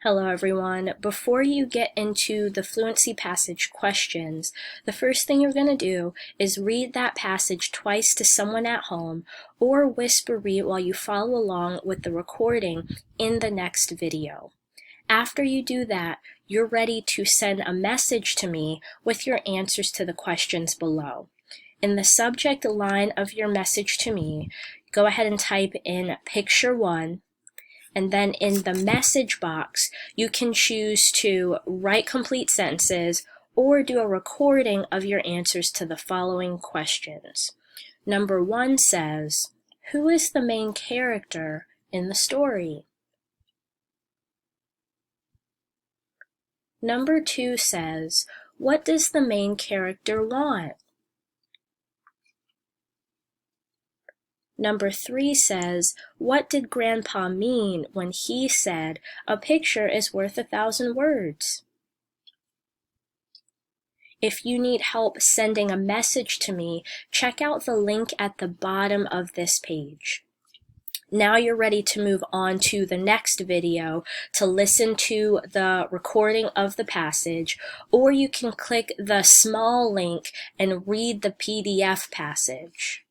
Hello everyone. Before you get into the fluency passage questions, the first thing you're going to do is read that passage twice to someone at home or whisper read while you follow along with the recording in the next video. After you do that, you're ready to send a message to me with your answers to the questions below. In the subject line of your message to me, go ahead and type in picture 1. And then in the message box, you can choose to write complete sentences or do a recording of your answers to the following questions. Number 1 says, who is the main character in the story? Number 2 says, what does the main character want? Number 3 says, what did Grandpa mean when he said, a picture is worth 1,000 words? If you need help sending a message to me, check out the link at the bottom of this page. Now you're ready to move on to the next video to listen to the recording of the passage, or you can click the small link and read the PDF passage.